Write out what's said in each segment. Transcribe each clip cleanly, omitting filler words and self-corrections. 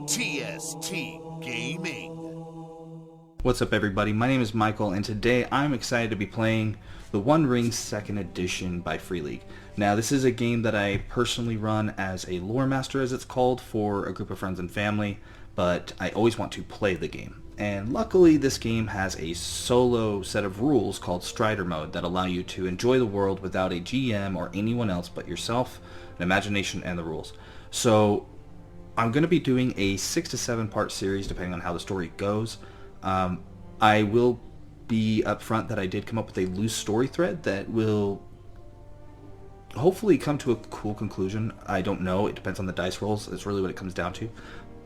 TST Gaming. What's up everybody, my name is Michael and today I'm excited to be playing the One Ring 2nd Edition by Free League. Now this is a game that I personally run as a lore master as it's called for a group of friends and family, but I always want to play the game. And luckily this game has a solo set of rules called Strider Mode that allow you to enjoy the world without a GM or anyone else but yourself, an imagination, and the rules. So I'm going to be doing a 6 to 7 part series depending on how the story goes. I will be upfront that I did come up with a loose story thread that will hopefully come to a cool conclusion. I don't know, it depends on the dice rolls, that's really what it comes down to.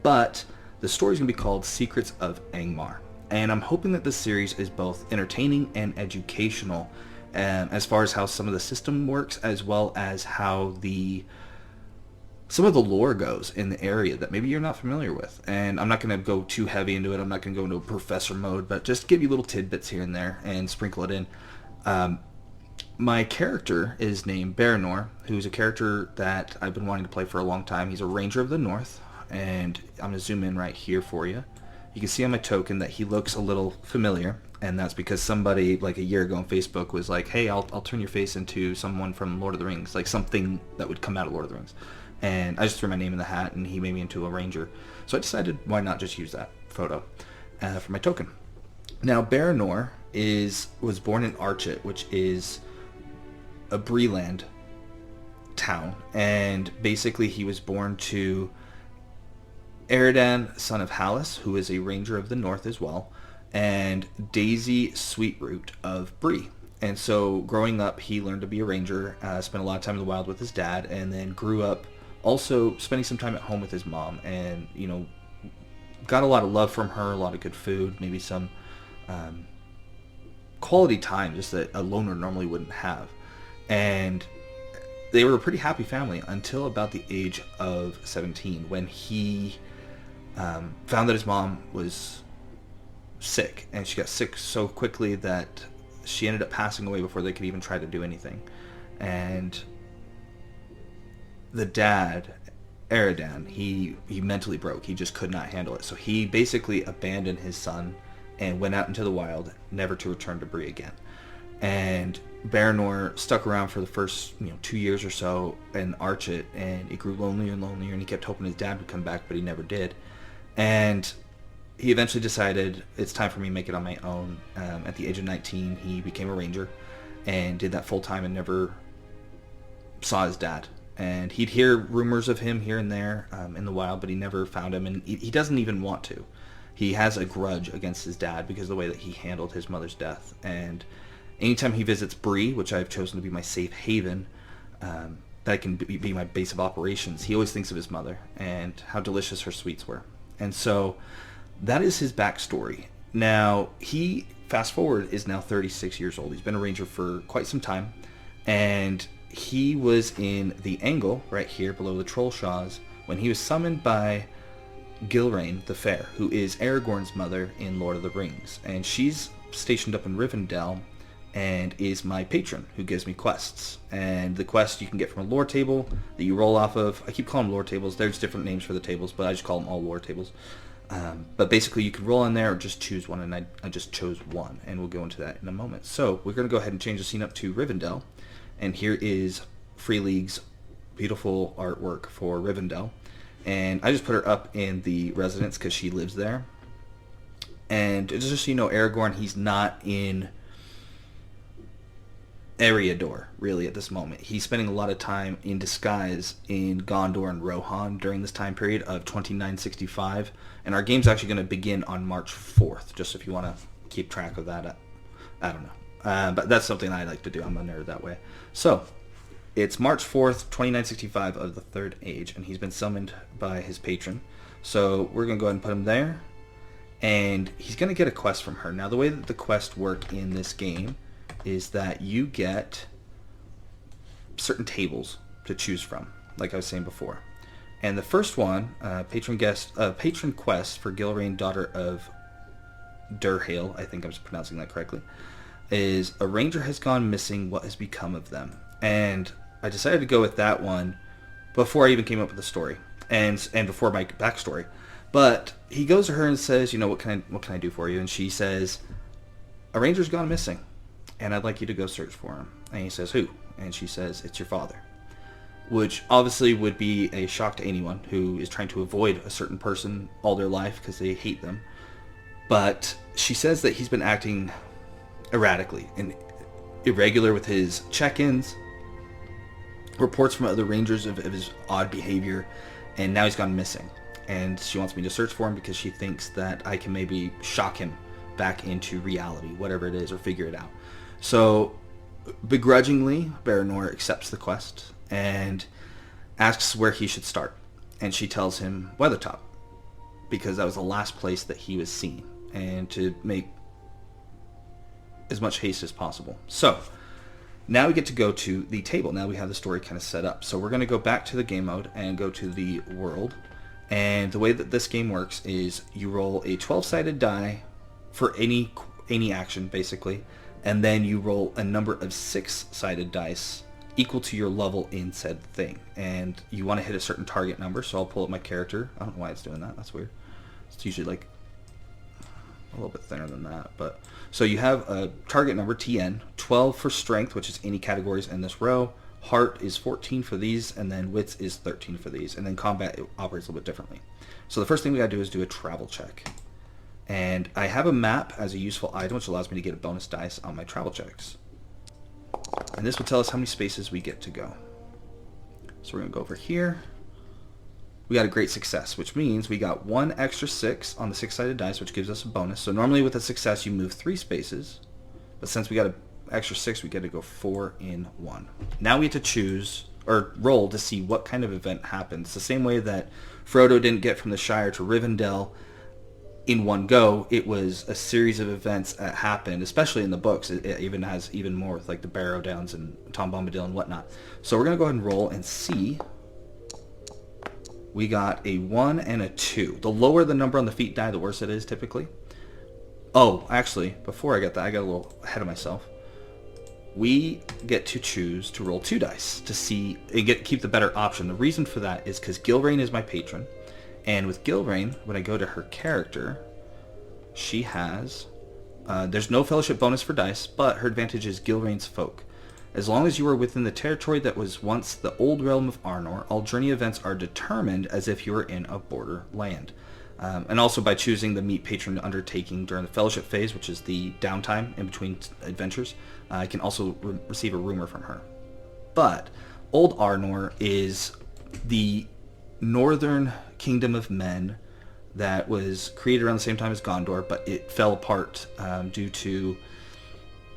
But the story is going to be called Secrets of Angmar, and I'm hoping that this series is both entertaining and educational as far as how some of the system works, as well as how some of the lore goes in the area that maybe you're not familiar with. And I'm not going to go too heavy into it. I'm not going to go into a professor mode, but just give you little tidbits here and there and sprinkle it in. My character is named Baranor, who's a character that I've been wanting to play for a long time. He's a Ranger of the North, and I'm going to zoom in right here for you. You can see on my token that he looks a little familiar, and that's because somebody like a year ago on Facebook was like, hey, I'll turn your face into someone from Lord of the Rings, like something that would come out of Lord of the Rings. And I just threw my name in the hat, and he made me into a ranger. So I decided, why not just use that photo for my token. Now, Baranor was born in Archet, which is a Breeland town. And basically, he was born to Eridan, son of Hallis, who is a ranger of the North as well, and Daisy Sweetroot of Bree. And so, growing up, he learned to be a ranger, spent a lot of time in the wild with his dad, and then grew up also spending some time at home with his mom, and got a lot of love from her, a lot of good food, maybe some quality time just that a loner normally wouldn't have. And they were a pretty happy family until about the age of 17, when he found that his mom was sick, and she got sick so quickly that she ended up passing away before they could even try to do anything. And the dad, Eridan, he mentally broke. He just could not handle it. So he basically abandoned his son and went out into the wild, never to return to Bree again. And Baranor stuck around for the first 2 years or so in Archet, and it grew lonelier and lonelier, and he kept hoping his dad would come back, but he never did. And he eventually decided, it's time for me to make it on my own. At the age of 19, he became a ranger and did that full time and never saw his dad. And he'd hear rumors of him here and there in the wild, but he never found him, and he doesn't even want to. He has a grudge against his dad because of the way that he handled his mother's death. And anytime he visits Bree, which I've chosen to be my safe haven, that can be my base of operations, he always thinks of his mother and how delicious her sweets were. And so that is his backstory. Now, he, fast forward, is now 36 years old. He's been a ranger for quite some time, and he was in the Angle, right here below the Trollshaws, when he was summoned by Gilraine the Fair, who is Aragorn's mother in Lord of the Rings. And she's stationed up in Rivendell and is my patron, who gives me quests. And the quest you can get from a lore table that you roll off of. I keep calling them lore tables. There's different names for the tables, but I just call them all lore tables. But basically you can roll in there or just choose one, and I just chose one, and we'll go into that in a moment. So we're going to go ahead and change the scene up to Rivendell. And here is Free League's beautiful artwork for Rivendell. And I just put her up in the residence because she lives there. And just so you know, Aragorn, he's not in Eriador, really, at this moment. He's spending a lot of time in disguise in Gondor and Rohan during this time period of 2965. And our game's actually going to begin on March 4th, just if you want to keep track of that. I don't know. But that's something I like to do. I'm a nerd that way. So, it's March 4th, 2965 of the Third Age, and he's been summoned by his patron. So, we're going to go ahead and put him there, and he's going to get a quest from her. Now, the way that the quests work in this game is that you get certain tables to choose from, like I was saying before. And the first one, patron quest for Gilraine, daughter of Durhale, I think I'm pronouncing that correctly, is a ranger has gone missing, what has become of them? And I decided to go with that one before I even came up with the story and before my backstory, But he goes to her and says, you know, what can I do for you? And she says, a ranger's gone missing, and I'd like you to go search for him. And he says, who? And she says, it's your father. Which obviously would be a shock to anyone who is trying to avoid a certain person all their life because they hate them. But she says that he's been acting erratically and irregular with his check-ins, reports from other rangers of his odd behavior, and now he's gone missing. And she wants me to search for him because she thinks that I can maybe shock him back into reality, whatever it is, or figure it out. So, begrudgingly, Baranor accepts the quest and asks where he should start. And she tells him Weathertop, because that was the last place that he was seen, and to make as much haste as possible. So, now we get to go to the table. Now we have the story kind of set up. So we're going to go back to the game mode and go to the world. And the way that this game works is you roll a 12-sided die for any action, basically. And then you roll a number of 6-sided dice equal to your level in said thing. And you want to hit a certain target number. So I'll pull up my character. I don't know why it's doing that. That's weird. It's usually like a little bit thinner than that. But so you have a target number, TN, 12 for strength, which is any categories in this row. Heart is 14 for these, and then wits is 13 for these. And then combat, it operates a little bit differently. So the first thing we got to do is do a travel check. And I have a map as a useful item, which allows me to get a bonus dice on my travel checks. And this will tell us how many spaces we get to go. So we're going to go over here. We got a great success, which means we got one extra 6 on the 6-sided dice, which gives us a bonus. So normally with a success, you move 3 spaces. But since we got an extra 6, we get to go 4 in 1. Now we have to choose, or roll, to see what kind of event happens. The same way that Frodo didn't get from the Shire to Rivendell in one go. It was a series of events that happened, especially in the books. It even has even more with like the Barrow Downs and Tom Bombadil and whatnot. So we're going to go ahead and roll and see. We got a 1 and a 2. The lower the number on the feat die, the worse it is typically. Oh, actually, before I got that, I got a little ahead of myself. We get to choose to roll 2 dice to see and keep the better option. The reason for that is because Gilrain is my patron. And with Gilrain, when I go to her character, she has... there's no fellowship bonus for dice, but her advantage is Gilrain's folk. As long as you are within the territory that was once the old realm of Arnor, all journey events are determined as if you were in a border land. And also by choosing the meet patron undertaking during the fellowship phase, which is the downtime in between adventures, I can also receive a rumor from her. But Old Arnor is the northern kingdom of men that was created around the same time as Gondor, but it fell apart due to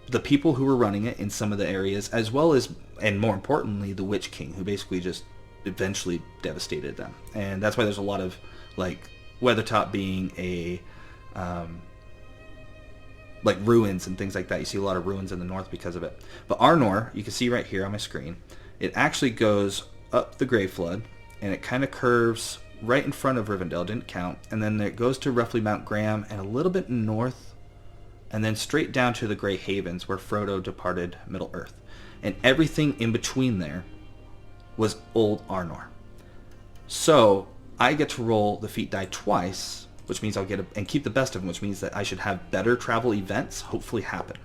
the people who were running it in some of the areas, as well as, and more importantly, the Witch King, who basically just eventually devastated them. And that's why there's a lot of, like, Weathertop being a, like, ruins and things like that. You see a lot of ruins in the north because of it. But Arnor, you can see right here on my screen, it actually goes up the Grey Flood, and it kind of curves right in front of Rivendell, didn't count, and then it goes to roughly Mount Graham and a little bit north, and then straight down to the Grey Havens where Frodo departed Middle-earth. And everything in between there was Old Arnor. So I get to roll the feat die twice, which means I'll get and keep the best of them, which means that I should have better travel events hopefully happen.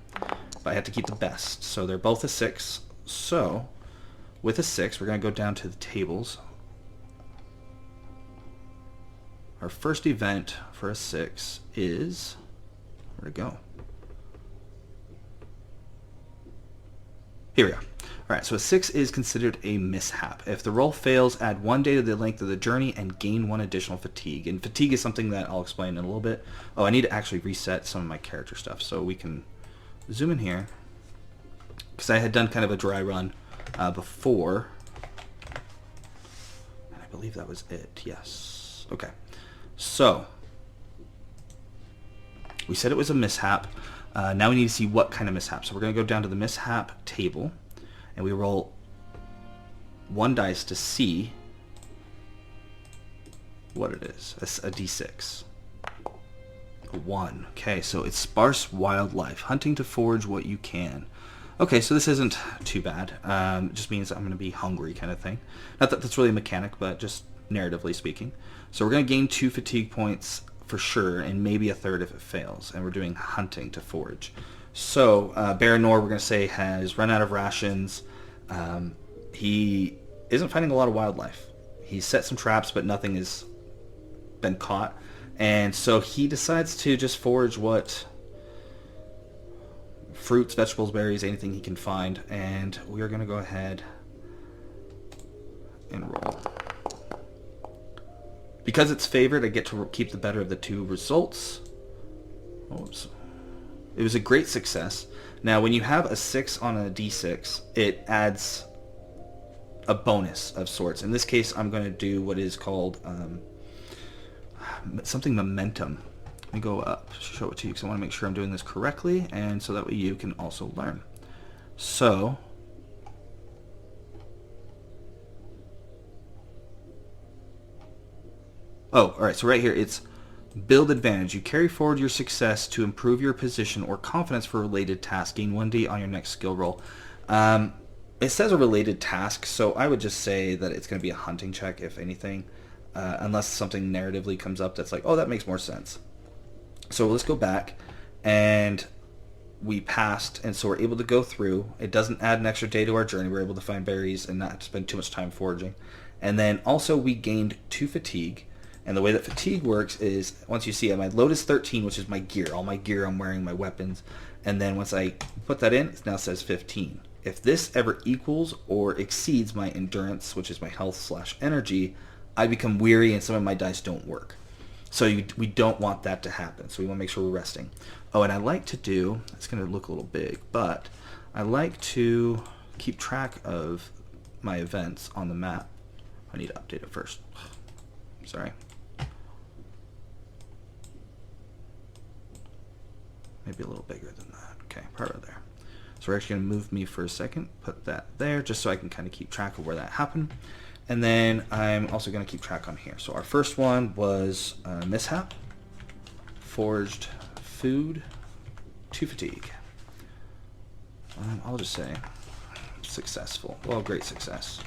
But I have to keep the best. So they're both a 6. So with a 6, we're going to go down to the tables. Our first event for a 6 is... where'd it go? Here we are. Alright, so a 6 is considered a mishap. If the roll fails, add 1 day to the length of the journey and gain 1 additional fatigue. And fatigue is something that I'll explain in a little bit. Oh, I need to actually reset some of my character stuff, so we can zoom in here. Because I had done kind of a dry run before. And I believe that was it, yes. Okay, so we said it was a mishap. Now we need to see what kind of mishap. So we're going to go down to the mishap table, and we roll 1 dice to see what it is. A d6. A 1. Okay, so it's sparse wildlife. Hunting to forage what you can. Okay, so this isn't too bad. It just means I'm going to be hungry kind of thing. Not that that's really a mechanic, but just narratively speaking. So we're going to gain 2 fatigue points for sure, and maybe a third if it fails. And we're doing hunting to forage. So Baron Nor, we're going to say, has run out of rations. He isn't finding a lot of wildlife. He's set some traps, but nothing has been caught. And so he decides to just forage what fruits, vegetables, berries, anything he can find. And we are going to go ahead and roll. Because it's favored, I get to keep the better of the 2 results. Oops. It was a great success. Now, when you have a 6 on a d6, it adds a bonus of sorts. In this case, I'm going to do what is called something momentum. Let me go up, show it to you, because I want to make sure I'm doing this correctly, and so that way you can also learn. So, all right, so right here, it's build advantage. You carry forward your success to improve your position or confidence for related tasks. Gain 1d on your next skill roll. It says a related task, so I would just say that it's going to be a hunting check, if anything, unless something narratively comes up that's like, oh, that makes more sense. So let's go back, and we passed, and so we're able to go through. It doesn't add an extra day to our journey. We're able to find berries and not spend too much time foraging. And then also we gained 2 fatigue. And the way that fatigue works is, once you see it, my load is 13, which is my gear. All my gear I'm wearing, my weapons. And then once I put that in, it now says 15. If this ever equals or exceeds my endurance, which is my health/energy, I become weary and some of my dice don't work. So we don't want that to happen. So we want to make sure we're resting. Oh, and I like to do, it's going to look a little big, but I like to keep track of my events on the map. I need to update it first. Sorry. Maybe a little bigger than that. Okay, right there. So we're actually going to move me for a second, put that there, just so I can kind of keep track of where that happened. And then I'm also going to keep track on here. So our first one was mishap, foraged food, 2 fatigue. I'll just say successful. Well, great success.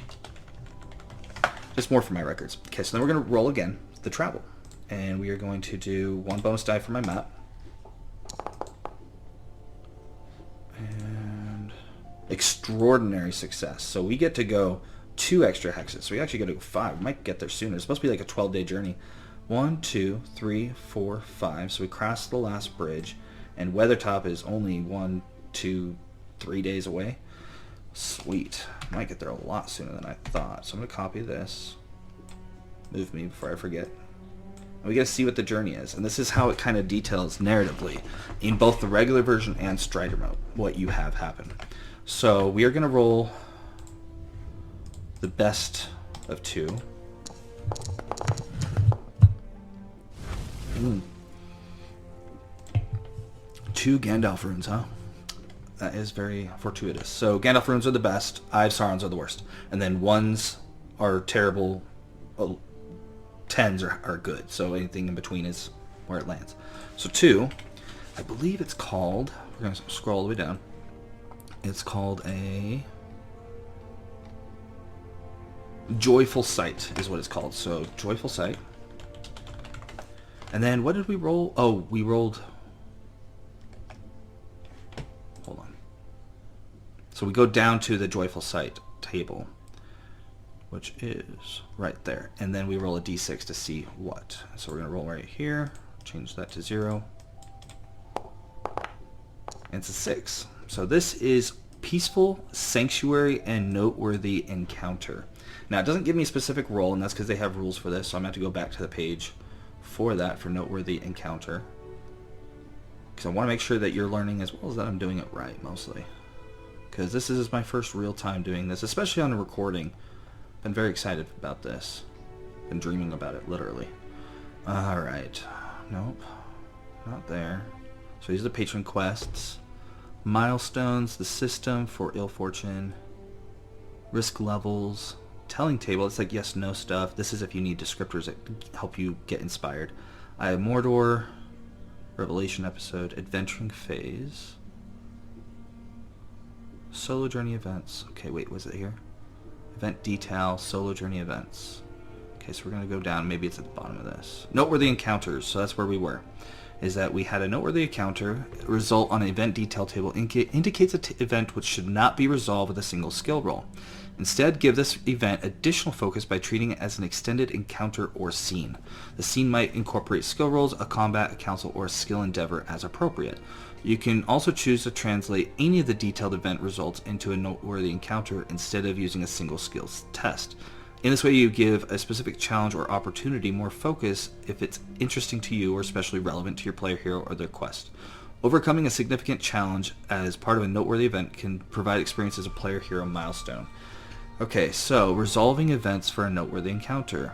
Just more for my records. Okay, so then we're going to roll again, the travel. And we are going to do 1 bonus die for my map. And extraordinary success. So we get to go 2 extra hexes. So we actually get to go 5. We might get there sooner. It's supposed to be like a 12-day journey. 1, 2, 3, 4, 5. So we crossed the last bridge. And Weathertop is only 1, 2, 3 days away. Sweet. Might get there a lot sooner than I thought. So I'm going to copy this. Move me before I forget. And we get to see what the journey is. And this is how it kind of details narratively in both the regular version and Strider mode what you have happen. So we are going to roll the best of 2. 2 Gandalf runes, huh? That is very fortuitous. So Gandalf runes are the best. 5 Saurons are the worst. And then 1s are terrible. 10s are good. So anything in between is where it lands. So 2, I believe it's called, we're going to scroll all the way down. It's called a Joyful Sight is what it's called. So Joyful Sight. And then what did we roll? Oh, we rolled... Hold on. So we go down to the Joyful Sight table, which is right there. And then we roll a d6 to see what. So we're going to roll right here. Change that to 0. And it's a 6. So this is Peaceful, Sanctuary, and Noteworthy Encounter. Now, it doesn't give me a specific role, and that's because they have rules for this, so I'm going to have to go back to the page for that, for Noteworthy Encounter. Because I want to make sure that you're learning as well as that I'm doing it right, mostly. Because this is my first real time doing this, especially on a recording. Been very excited about this. Been dreaming about it, literally. Alright. Nope. Not there. So these are the patron quests. Milestones, the system for ill fortune, risk levels, telling table. It's like yes, no stuff. This is if you need descriptors that help you get inspired. I have Mordor, Revelation episode, adventuring phase, solo journey events. Okay, wait, was it here? Event detail, solo journey events. Okay, Okay, so we're going to go down. Maybe it's at the bottom of this. Noteworthy encounters. So that's where we were. Is that we had a noteworthy encounter. Result on an event detail table indicates an event which should not be resolved with a single skill roll. Instead, give this event additional focus by treating it as an extended encounter or scene. The scene might incorporate skill rolls, a combat, a council, or a skill endeavor as appropriate. You can also choose to translate any of the detailed event results into a noteworthy encounter instead of using a single skills test. In this way, you give a specific challenge or opportunity more focus if it's interesting to you or especially relevant to your player hero or their quest. Overcoming a significant challenge as part of a noteworthy event can provide experience as a player hero milestone. Okay, so resolving events for a noteworthy encounter.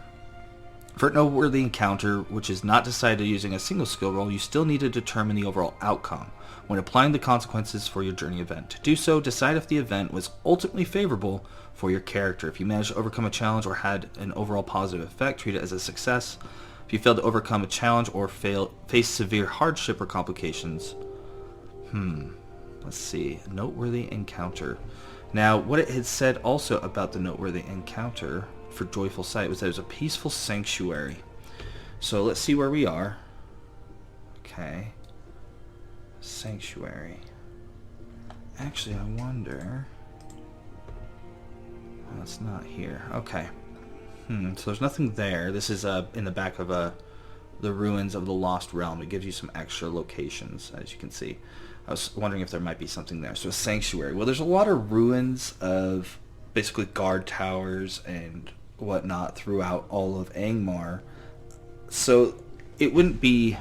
For a noteworthy encounter, which is not decided using a single skill roll, you still need to determine the overall outcome when applying the consequences for your journey event. To do so, decide if the event was ultimately favorable for your character. If you managed to overcome a challenge or had an overall positive effect, treat it as a success. If you failed to overcome a challenge or face severe hardship or complications, let's see, noteworthy encounter. Now, what it had said also about the noteworthy encounter for Joyful Sight was that it was a peaceful sanctuary. So let's see where we are. Okay. Sanctuary. Actually, I wonder... Oh, it's not here. Okay. So there's nothing there. This is in the back of the ruins of the Lost Realm. It gives you some extra locations, as you can see. I was wondering if there might be something there. So a sanctuary. Well, there's a lot of ruins of basically guard towers and whatnot throughout all of Angmar. So it wouldn't be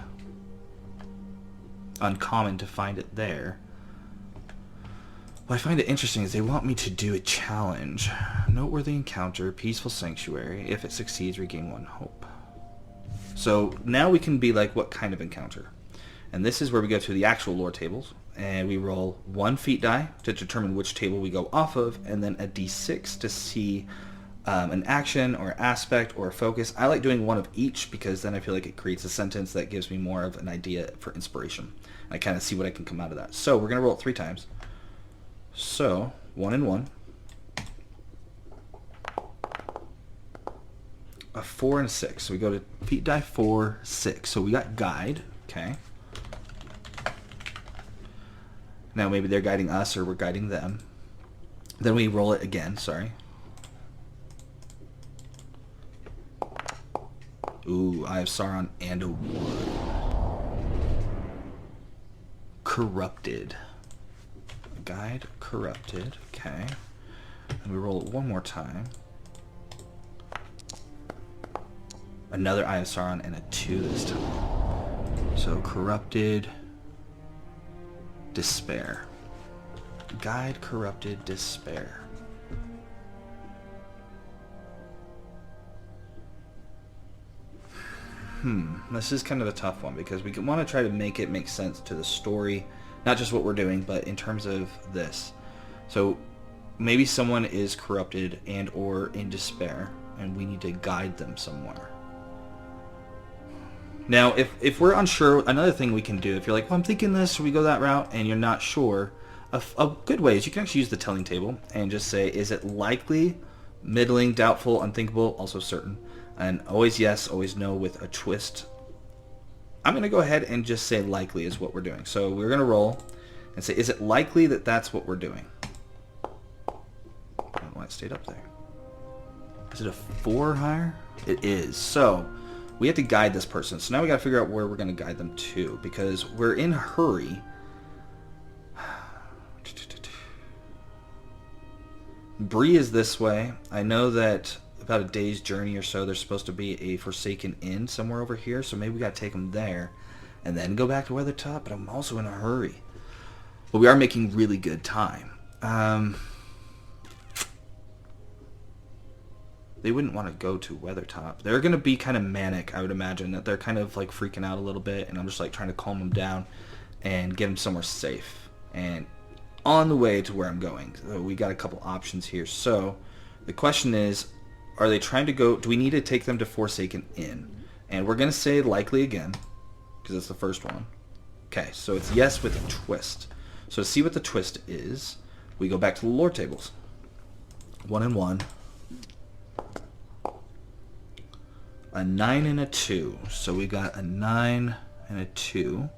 uncommon to find it there. What I find it interesting is they want me to do a challenge. Noteworthy encounter, peaceful sanctuary. If it succeeds, regain 1 hope. So now we can be like, what kind of encounter? And this is where we go to the actual lore tables, and we roll 1 feat die to determine which table we go off of, and then a d6 to see an action or aspect or a focus. I like doing 1 of each because then I feel like it creates a sentence that gives me more of an idea for inspiration. I kind of see what I can come out of that. So we're going to roll it 3 times. So 1 and 1. A 4 and a 6. So we go to feat die 4, 6. So we got guide. Okay. Now maybe they're guiding us or we're guiding them. Then we roll it again, sorry. Ooh, I have Sauron and a 1. Corrupted. Guide, corrupted. Okay. And we roll it 1 more time. Another Eye of Sauron and a 2 this time. So corrupted. Despair. Guide, corrupted, despair. This is kind of a tough one because we want to try to make it make sense to the story, not just what we're doing, but in terms of this. So maybe someone is corrupted and or in despair, and we need to guide them somewhere. Now, if we're unsure, another thing we can do, if you're like, well, I'm thinking this, should we go that route, and you're not sure, a good way is you can actually use the telling table and just say, is it likely, middling, doubtful, unthinkable, also certain, and always yes, always no with a twist. I'm going to go ahead and just say likely is what we're doing. So we're going to roll and say, is it likely that that's what we're doing? I don't know why it stayed up there. Is it a 4 or higher? It is. So we have to guide this person. So now we got to figure out where we're going to guide them to because we're in a hurry. Bree is this way. I know that about a day's journey or so there's supposed to be a Forsaken Inn somewhere over here, so maybe we got to take them there and then go back to Weathertop, but I'm also in a hurry. But we are making really good time. They wouldn't want to go to Weathertop. They're going to be kind of manic, I would imagine, that they're kind of like freaking out a little bit, and I'm just like trying to calm them down and get them somewhere safe. And on the way to where I'm going, so we got a couple options here. So the question is, are they trying to go, do we need to take them to Forsaken Inn? And we're going to say likely again, because it's the first one. Okay, so it's yes with a twist. So to see what the twist is, we go back to the lore tables. 1 and 1. A 9 and a 2. So we got a 9 and a 2.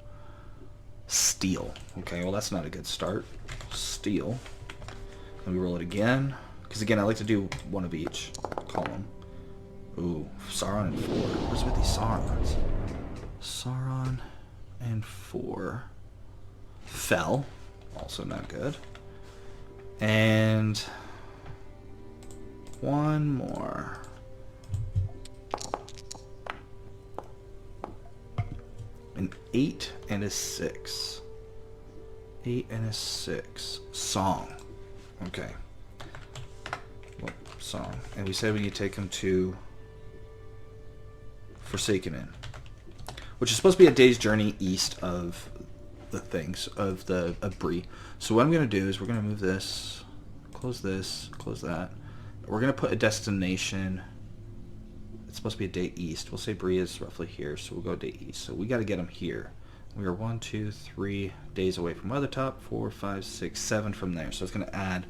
Steal. Okay, well that's not a good start. Steal. Let me roll it again. Because again, I like to do one of each column. Ooh, Sauron and 4. What's with these Saurons? Sauron and 4. Fell. Also not good. And one more. An 8 and a 6. 8 and a 6. Song. Okay. Well, song. And we said we need to take him to Forsaken Inn, which is supposed to be a day's journey east of the things, of Bree. So what I'm going to do is we're going to move this, close that. We're going to put a destination. It's supposed to be a day east. We'll say Bree is roughly here, so we'll go day east. So we got to get him here. We are 1, 2, 3 days away from Weathertop, 4, 5, 6, 7 from there. So it's going to add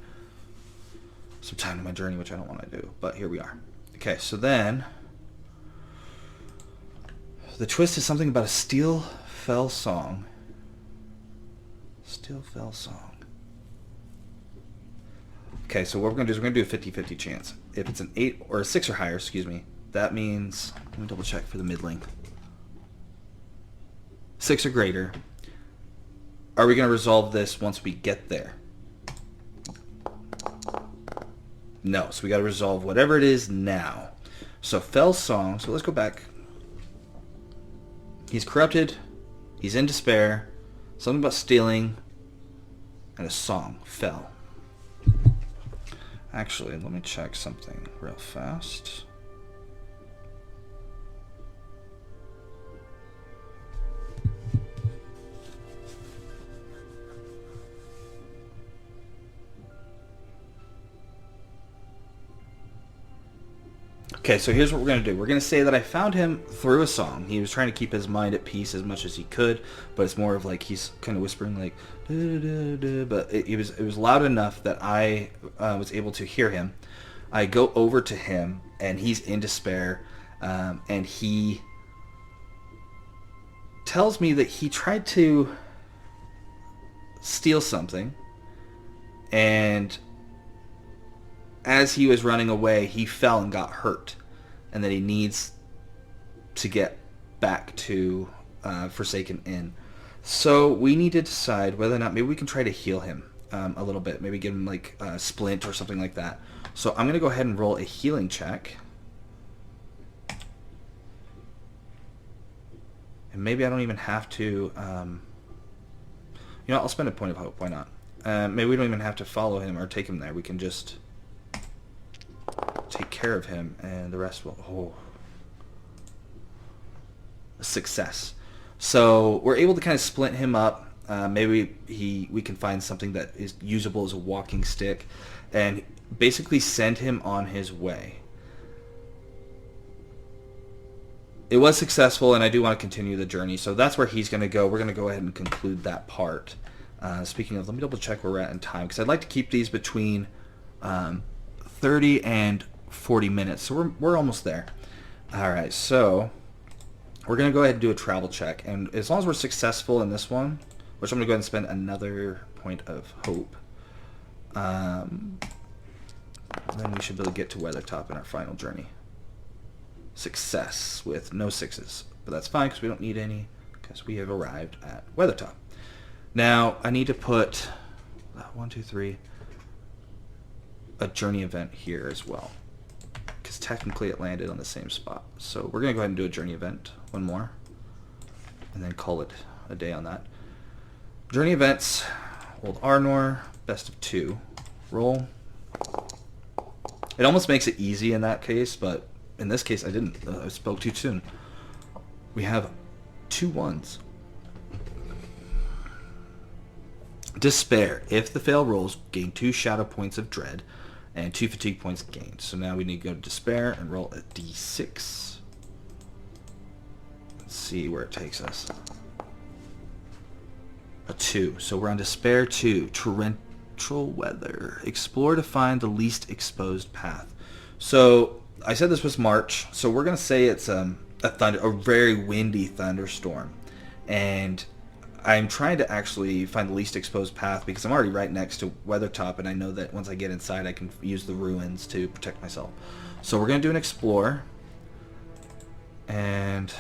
some time to my journey, which I don't want to do, but here we are. Okay, so then the twist is something about a Steel Fell song. Steel Fell song. Okay, so what we're going to do is we're going to do a 50-50 chance. If it's an 8 or a 6 or higher, excuse me, that means, let me double check for the mid-length. 6 or greater. Are we going to resolve this once we get there? No, so we got to resolve whatever it is now. So Fell song, so let's go back. He's corrupted, he's in despair, something about stealing, and a song, Fell. Actually, let me check something real fast. Okay, so here's what we're going to do. We're going to say that I found him through a song. He was trying to keep his mind at peace as much as he could, but it's more of like he's kind of whispering like, duh, duh, duh, but it was loud enough that I was able to hear him. I go over to him, and he's in despair, and he tells me that he tried to steal something, and as he was running away, he fell and got hurt, and that he needs to get back to Forsaken Inn. So we need to decide whether or not maybe we can try to heal him a little bit. Maybe give him like a splint or something like that. So I'm going to go ahead and roll a healing check. And maybe I don't even have to... you know, I'll spend a point of hope. Why not? Maybe we don't even have to follow him or take him there. We can just take care of him, and the rest will... Oh. A success. So we're able to kind of splint him up. Maybe we can find something that is usable as a walking stick, and basically send him on his way. It was successful, and I do want to continue the journey, so that's where he's going to go. We're going to go ahead and conclude that part. Speaking of, let me double check where we're at in time, because I'd like to keep these between 30 and 40 minutes, so we're almost there. Alright, so we're going to go ahead and do a travel check, and as long as we're successful in this one, which I'm going to go ahead and spend another point of hope, then we should be able to get to Weathertop in our final journey. Success with no 6s, but that's fine because we don't need any, because we have arrived at Weathertop. Now I need to put 1, 2, 3 a journey event here as well, because technically it landed on the same spot. So we're going to go ahead and do a journey event, one more, and then call it a day on that. Journey events, Old Arnor, best of 2, roll. It almost makes it easy in that case, but in this case I didn't. I spoke too soon. We have 2 1s. Despair. If the fail rolls, gain 2 shadow points of dread and 2 fatigue points gained. So now we need to go to despair and roll a d6. Let's see where it takes us. A 2. So we're on despair 2. Torrential weather. Explore to find the least exposed path. So I said this was March, so we're gonna say it's a very windy thunderstorm, and I'm trying to actually find the least exposed path because I'm already right next to Weathertop, and I know that once I get inside, I can use the ruins to protect myself. So we're gonna do an explore, and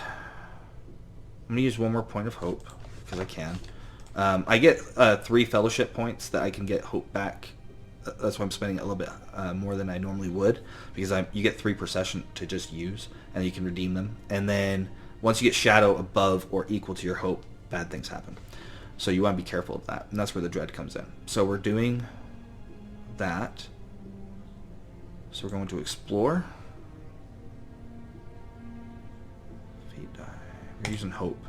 I'm gonna use one more point of hope because I can. I get 3 fellowship points that I can get hope back. That's why I'm spending a little bit more than I normally would, because you get 3 per session to just use, and you can redeem them. And then once you get shadow above or equal to your hope, bad things happen. So you want to be careful of that, and that's where the dread comes in. So we're doing that. So we're going to explore. Feet die. We're using hope.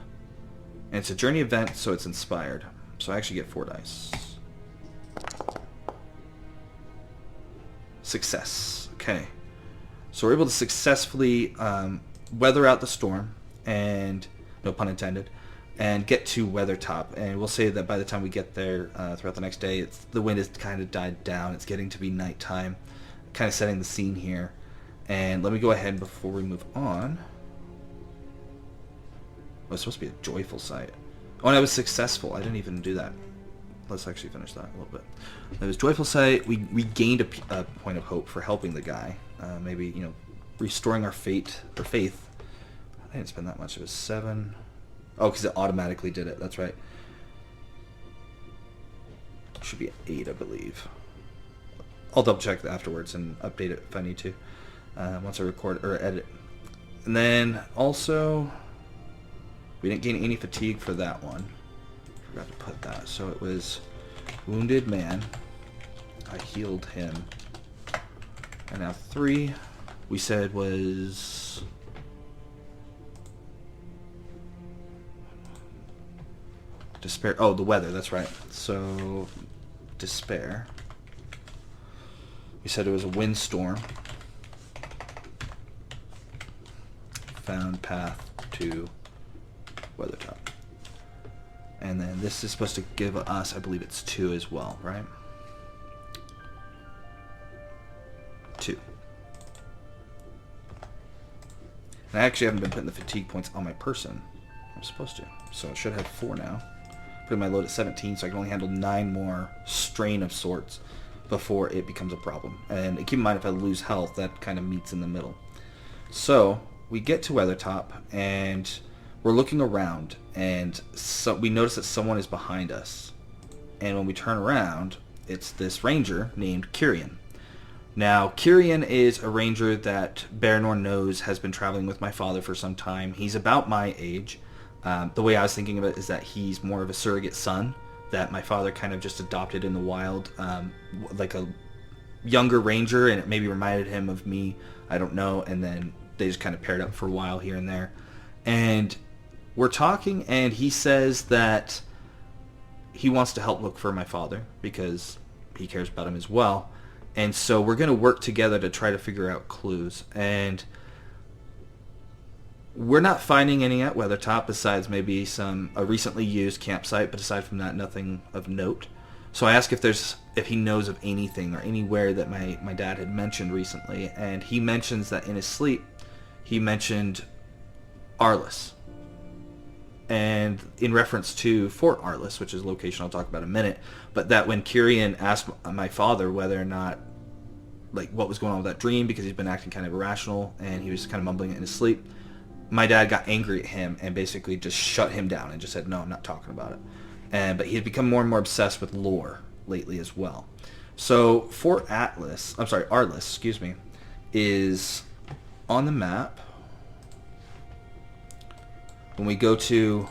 And it's a journey event, so it's inspired. So I actually get 4 dice. Success. Okay. So we're able to successfully weather out the storm, and no pun intended, and get to Weathertop. And we'll say that by the time we get there throughout the next day, the wind has kind of died down. It's getting to be nighttime, kind of setting the scene here. And let me go ahead before we move on. Oh, it's supposed to be a joyful sight. Oh, and I was successful. I didn't even do that. Let's actually finish that a little bit. It was joyful sight. We gained a point of hope for helping the guy. Maybe, you know, restoring our faith. I didn't spend that much. It was 7. Oh, because it automatically did it. That's right. It should be 8, I believe. I'll double check afterwards and update it if I need to. Once I record or edit. And then also, we didn't gain any fatigue for that one. Forgot to put that. So it was wounded man. I healed him. And now 3 we said was despair. Oh, the weather, that's right. So despair. We said it was a windstorm. Found path to Weathertop. And then this is supposed to give us, I believe it's 2 as well, right? 2. And I actually haven't been putting the fatigue points on my person. I'm supposed to. So I should have 4 now. Putting my load at 17, so I can only handle 9 more strain of sorts before it becomes a problem. And keep in mind, if I lose health, that kind of meets in the middle. So we get to Weathertop, and we're looking around, and so we notice that someone is behind us. And when we turn around, it's this ranger named Kyrian. Now, Kyrian is a ranger that Baranor knows has been traveling with my father for some time. He's about my age. The way I was thinking of it is that he's more of a surrogate son that my father kind of just adopted in the wild, like a younger ranger, and it maybe reminded him of me. I don't know. And then they just kind of paired up for a while here and there. And we're talking, and he says that he wants to help look for my father because he cares about him as well. And so we're going to work together to try to figure out clues. And we're not finding any at Weathertop besides maybe a recently used campsite, but aside from that, nothing of note. So I ask if he knows of anything or anywhere that my dad had mentioned recently, and he mentions that in his sleep he mentioned Arliss. And in reference to Fort Arliss, which is a location I'll talk about in a minute, but that when Kyrian asked my father whether or not, like, what was going on with that dream, because he's been acting kind of irrational and he was kind of mumbling it in his sleep, my dad got angry at him and basically just shut him down and just said, no, I'm not talking about it. But he's become more and more obsessed with lore lately as well. So Fort Arliss, is on the map. When we go to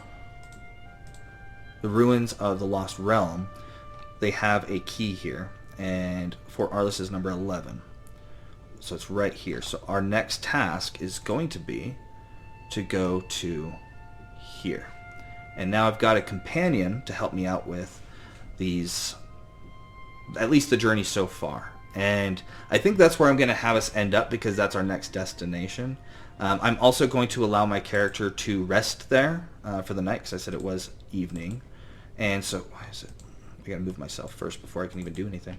the ruins of the Lost Realm, they have a key here, and Fort Arliss is number 11. So it's right here. So our next task is going to be to go to here. And now I've got a companion to help me out with these, at least the journey so far. And I think that's where I'm going to have us end up, because that's our next destination. I'm also going to allow my character to rest there for the night, because I said it was evening. And so, why is it? I got to move myself first before I can even do anything.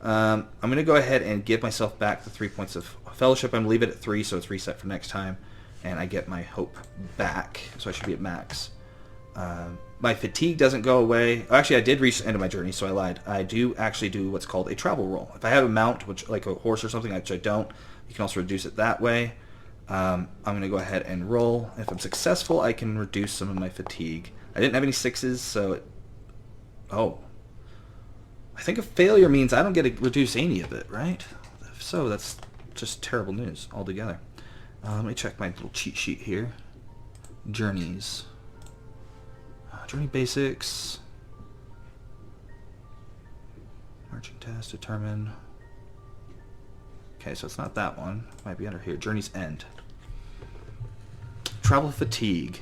I'm going to go ahead and give myself back the 3 points of fellowship. I'm going to leave it at 3, so it's reset for next time. And I get my hope back, so I should be at max. My fatigue doesn't go away. Actually, I did reach the end of my journey, so I lied. I do actually do what's called a travel roll. If I have a mount, which like a horse or something, which I don't, you can also reduce it that way. I'm going to go ahead and roll. If I'm successful, I can reduce some of my fatigue. I didn't have any 6s, so oh. I think a failure means I don't get to reduce any of it, right? If so, that's just terrible news altogether. Let me check my little cheat sheet here. Journeys. Journey basics. Marching test, determine. Okay, so it's not that one. Might be under here. Journey's end. Travel fatigue.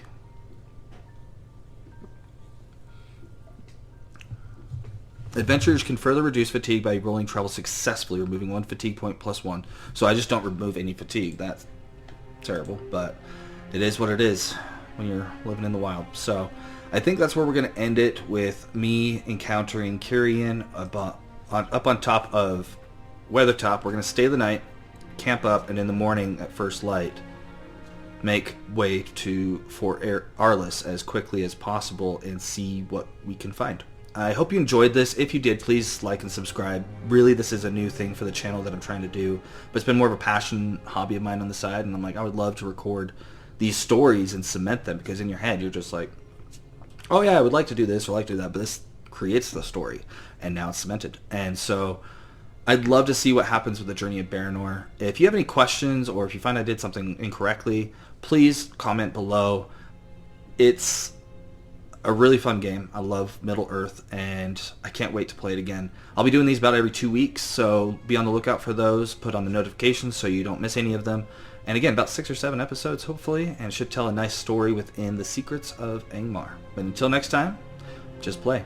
Adventurers can further reduce fatigue by rolling travel successfully, removing 1 fatigue point plus 1. So I just don't remove any fatigue. That's terrible, but it is what it is when you're living in the wild. So I think that's where we're going to end it, with me encountering Kyrian up on top of Weathertop. We're going to stay the night, camp up, and in the morning at first light, make way to Fort Arliss as quickly as possible and see what we can find. I hope you enjoyed this. If you did, please like and subscribe. Really, this is a new thing for the channel that I'm trying to do, but it's been more of a passion hobby of mine on the side, and I'm like, I would love to record these stories and cement them, because in your head, you're just like, oh yeah, I would like to do this or like to do that, but this creates the story, and now it's cemented. And so I'd love to see what happens with the Journey of Baranor. If you have any questions, or if you find I did something incorrectly, please comment below. It's a really fun game. I love Middle-earth, and I can't wait to play it again. I'll be doing these about every 2 weeks, so be on the lookout for those. Put on the notifications so you don't miss any of them. And again, about 6 or 7 episodes, hopefully, and it should tell a nice story within the Secrets of Angmar. But until next time, just play.